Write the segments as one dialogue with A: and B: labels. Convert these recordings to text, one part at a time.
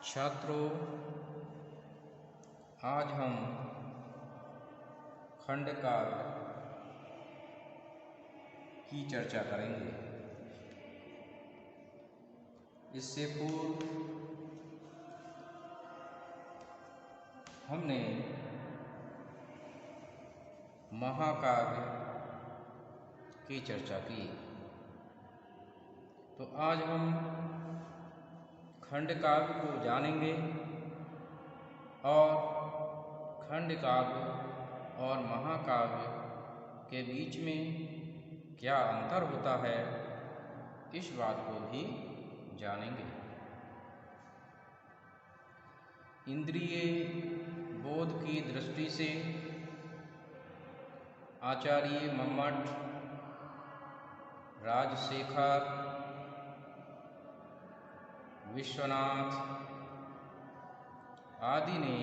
A: छात्रों, आज हम खंडकाव्य की चर्चा करेंगे। इससे पूर्व हमने महाकाव्य की चर्चा की, तो आज हम खंडकाव्य को जानेंगे और खंडकाव्य और महाकाव्य के बीच में क्या अंतर होता है, इस बात को भी जानेंगे। इंद्रिय बोध की दृष्टि से आचार्य मम्मट, राजशेखर, विश्वनाथ आदि ने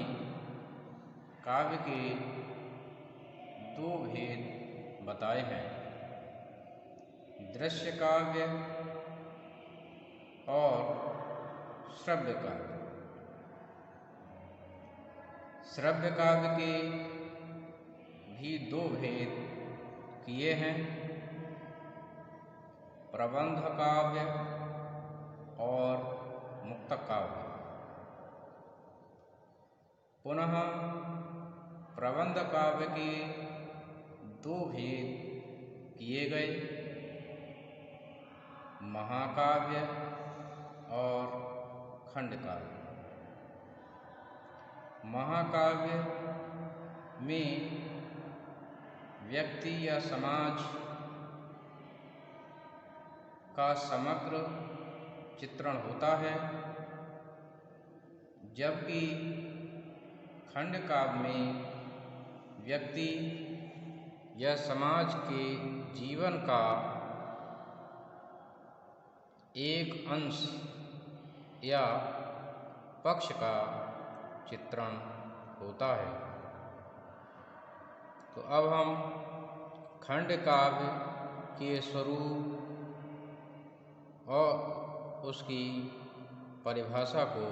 A: काव्य के दो भेद बताए हैं, दृश्य काव्य और श्रव्य काव्य। श्रव्य काव्य के भी दो भेद किए हैं, प्रबंध काव्य और मुक्तक काव्य। पुनः प्रबंध काव्य के दो भेद किए गए, महाकाव्य और खंडकाव्य। महाकाव्य में व्यक्ति या समाज का समग्र चित्रण होता है, जबकि खंडकाव्य में व्यक्ति या समाज के जीवन का एक अंश या पक्ष का चित्रण होता है। तो अब हम खंडकाव्य के स्वरूप और उसकी परिभाषा को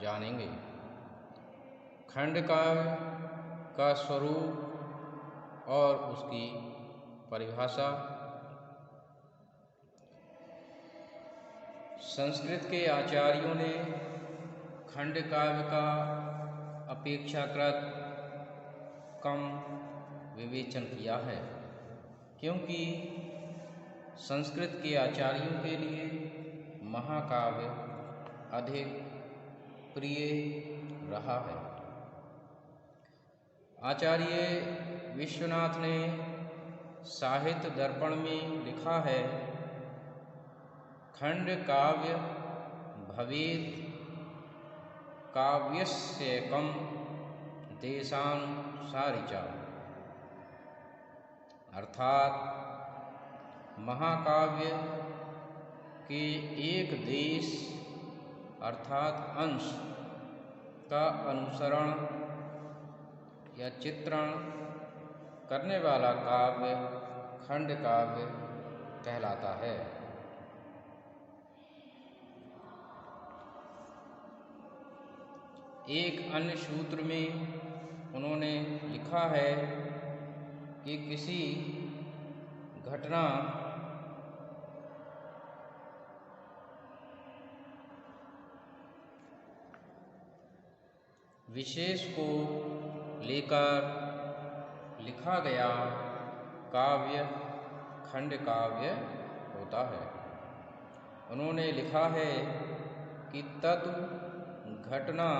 A: जानेंगे। खंडकाव्य का स्वरूप और उसकी परिभाषा। संस्कृत के आचार्यों ने खंडकाव्य का अपेक्षाकृत कम विवेचन किया है, क्योंकि संस्कृत के आचार्यों के लिए महाकाव्य अधिक प्रिय रहा है। आचार्य विश्वनाथ ने साहित्य दर्पण में लिखा है, खंड काव्य भवेत् काव्यस्येकं देशानुसारी च, अर्थात महाकाव्य के एक देश अर्थात अंश का अनुसरण या चित्रण करने वाला काव्य खंड काव्य कहलाता है। एक अन्य सूत्र में उन्होंने लिखा है कि किसी घटना विशेष को लेकर लिखा गया काव्य खंड काव्य होता है। उन्होंने लिखा है कि तत् घटना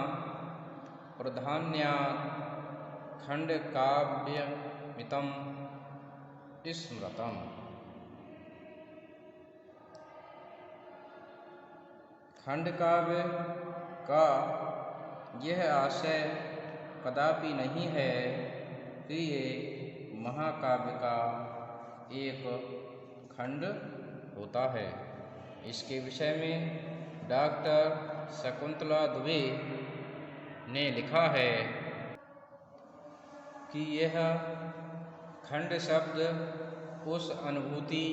A: प्राधान्यात् खंड काव्यमितं स्मृतम्। खंड काव्य का यह आशय कदापि नहीं है कि ये महाकाव्य का एक खंड होता है। इसके विषय में डॉक्टर शकुंतला दुबे ने लिखा है कि यह खंड शब्द उस अनुभूति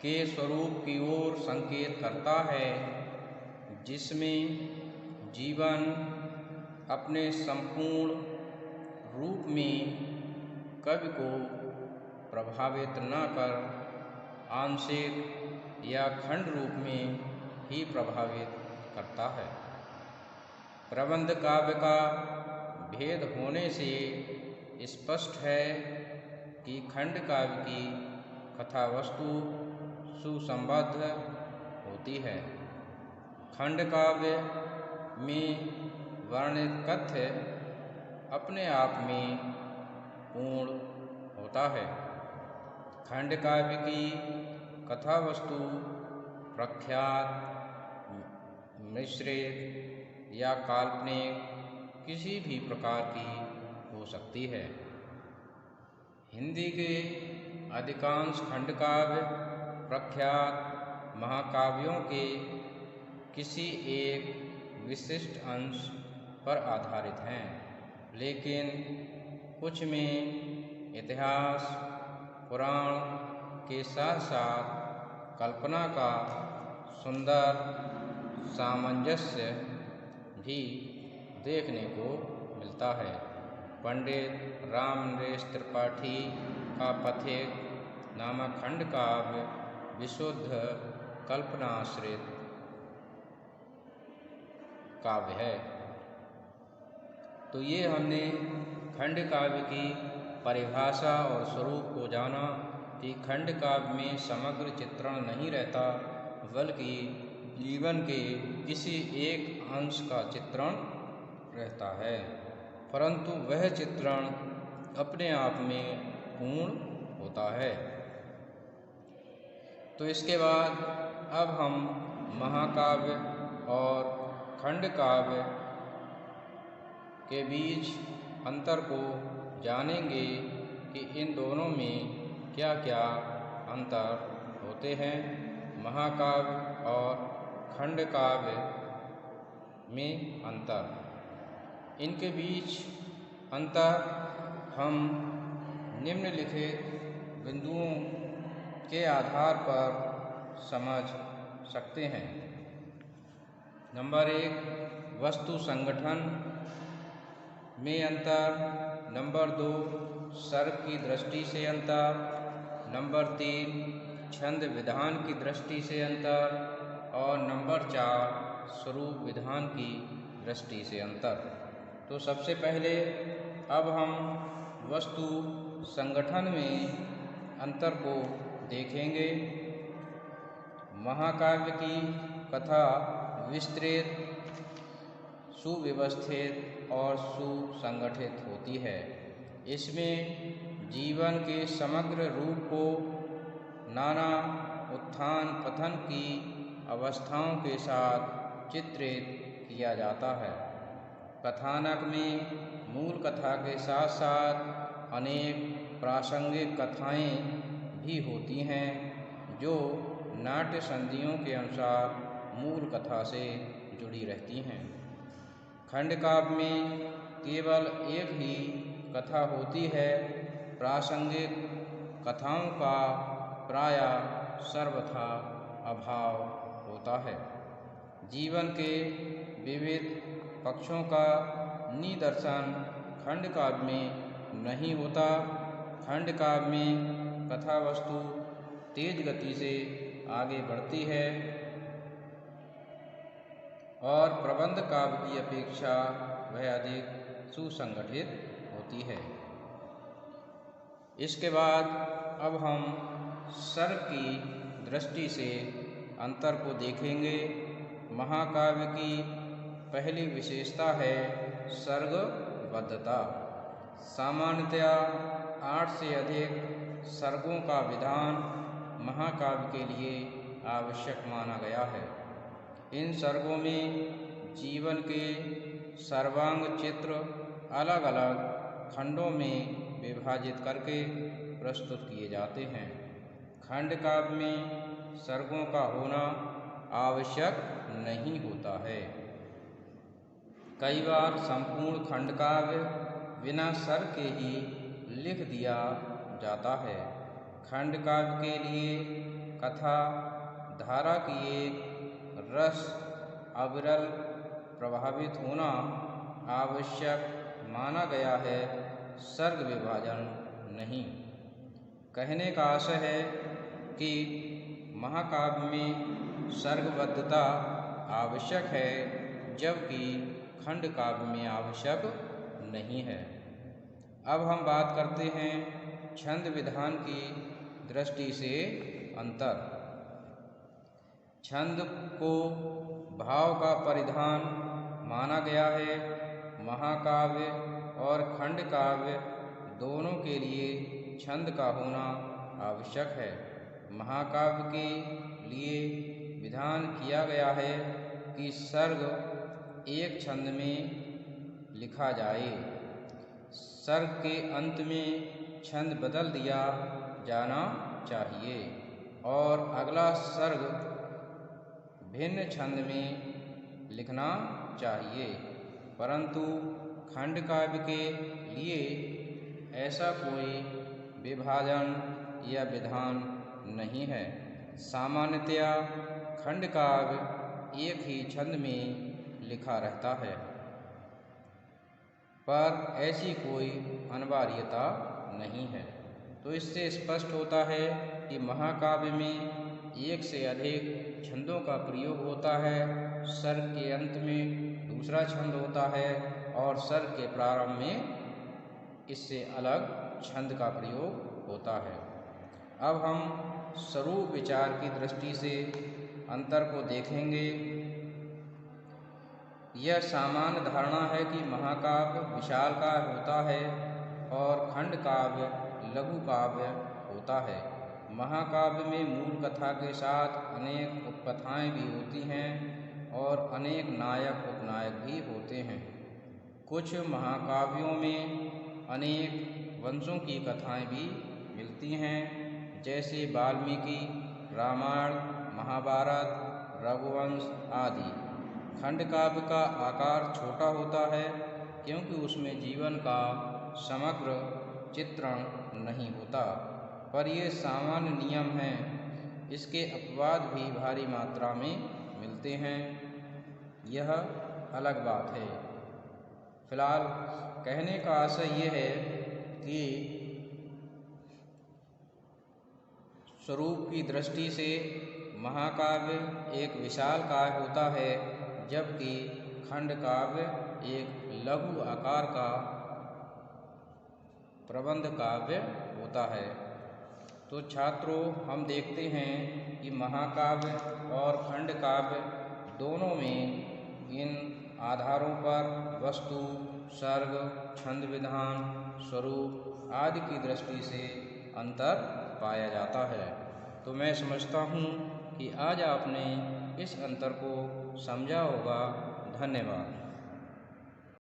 A: के स्वरूप की ओर संकेत करता है, जिसमें जीवन अपने संपूर्ण रूप में कवि को प्रभावित न कर आंशिक या खंड रूप में ही प्रभावित करता है। प्रबंध काव्य का भेद होने से स्पष्ट है कि खंड काव्य की कथा वस्तु सुसंबद्ध होती है। खंड काव्य में वर्णित कथ्य अपने आप में पूर्ण होता है। खंड काव्य की कथा वस्तु प्रख्यात, मिश्रित या काल्पनिक किसी भी प्रकार की हो सकती है। हिंदी के अधिकांश खंड काव्य प्रख्यात महाकाव्यों के किसी एक विशिष्ट अंश पर आधारित हैं, लेकिन कुछ में इतिहास, पुराण के साथ साथ कल्पना का सुंदर सामंजस्य भी देखने को मिलता है। पंडित रामनरेश त्रिपाठी का पथिक नामक खंड काव्य विशुद्ध कल्पनाश्रित काव्य है। तो ये हमने खंड काव्य की परिभाषा और स्वरूप को जाना कि खंड काव्य में समग्र चित्रण नहीं रहता, बल्कि जीवन के किसी एक अंश का चित्रण रहता है, परंतु वह चित्रण अपने आप में पूर्ण होता है। तो इसके बाद अब हम महाकाव्य और खंड काव्य के बीच अंतर को जानेंगे कि इन दोनों में क्या क्या अंतर होते हैं। महाकाव्य और खंड काव्य में अंतर, इनके बीच अंतर हम निम्नलिखित बिंदुओं के आधार पर समझ सकते हैं। नंबर 1, वस्तु संगठन में अंतर। नंबर 2, सर्ग की दृष्टि से अंतर। नंबर 3, छंद विधान की दृष्टि से अंतर। और नंबर 4, स्वरूप विधान की दृष्टि से अंतर। तो सबसे पहले अब हम वस्तु संगठन में अंतर को देखेंगे। महाकाव्य की कथा विस्तृत, सुव्यवस्थित और सुसंगठित होती है। इसमें जीवन के समग्र रूप को नाना उत्थान पतन की अवस्थाओं के साथ चित्रित किया जाता है। कथानक में मूल कथा के साथ साथ अनेक प्रासंगिक कथाएं भी होती हैं, जो नाट्य संधियों के अनुसार मूल कथा से जुड़ी रहती हैं। खंड काव्य में केवल एक ही कथा होती है। प्रासंगिक कथाओं का प्रायः सर्वथा अभाव होता है। जीवन के विविध पक्षों का निदर्शन खंड काव्य में नहीं होता। खंड काव्य में कथा वस्तु तेज गति से आगे बढ़ती है और प्रबंध काव्य की अपेक्षा वह अधिक सुसंगठित होती है। इसके बाद अब हम सर्ग की दृष्टि से अंतर को देखेंगे। महाकाव्य की पहली विशेषता है सर्गबद्धता। सामान्यतया 8 से अधिक सर्गों का विधान महाकाव्य के लिए आवश्यक माना गया है। इन सर्गों में जीवन के सर्वांग चित्र अलग अलग खंडों में विभाजित करके प्रस्तुत किए जाते हैं। खंड काव्य में सर्गों का होना आवश्यक नहीं होता है। कई बार संपूर्ण खंड काव्य बिना सर्ग के ही लिख दिया जाता है। खंड काव्य के लिए कथा धारा की एक रस अविरल प्रभावित होना आवश्यक माना गया है, सर्ग विभाजन नहीं। कहने का आशय है कि महाकाव्य में सर्गबद्धता आवश्यक है, जबकि खंड काव्य में आवश्यक नहीं है। अब हम बात करते हैं छंद विधान की दृष्टि से अंतर। छंद को भाव का परिधान माना गया है। महाकाव्य और खंड काव्य दोनों के लिए छंद का होना आवश्यक है। महाकाव्य के लिए विधान किया गया है कि सर्ग एक छंद में लिखा जाए। सर्ग के अंत में छंद बदल दिया जाना चाहिए और अगला सर्ग भिन्न छंद में लिखना चाहिए, परंतु खंड काव्य के लिए ऐसा कोई विभाजन या विधान नहीं है। सामान्यतया खंड काव्य एक ही छंद में लिखा रहता है, पर ऐसी कोई अनिवार्यता नहीं है। तो इससे स्पष्ट होता है कि महाकाव्य में एक से अधिक छंदों का प्रयोग होता है। सर्ग के अंत में दूसरा छंद होता है और सर्ग के प्रारंभ में इससे अलग छंद का प्रयोग होता है। अब हम स्वरूप विचार की दृष्टि से अंतर को देखेंगे। यह सामान्य धारणा है कि महाकाव्य विशालकाय होता है और खंड काव्य लघु काव्य होता है। महाकाव्य में मूल कथा के साथ अनेक उपकथाएँ भी होती हैं और अनेक नायक उपनायक भी होते हैं। कुछ महाकाव्यों में अनेक वंशों की कथाएँ भी मिलती हैं, जैसे वाल्मीकि, रामायण, महाभारत, रघुवंश आदि। खंड काव्य का आकार छोटा होता है क्योंकि उसमें जीवन का समग्र चित्रण नहीं होता, पर ये सामान्य नियम हैं। इसके अपवाद भी भारी मात्रा में मिलते हैं, यह अलग बात है। फिलहाल कहने का आशय ये है कि स्वरूप की दृष्टि से महाकाव्य एक विशाल काव्य होता है, जबकि खंड काव्य एक लघु आकार का प्रबंध काव्य होता है। तो छात्रों, हम देखते हैं कि महाकाव्य और खंड काव्य दोनों में इन आधारों पर वस्तु, सर्ग, छंद विधान, स्वरूप आदि की दृष्टि से अंतर पाया जाता है। तो मैं समझता हूँ कि आज आपने इस अंतर को समझा होगा। धन्यवाद।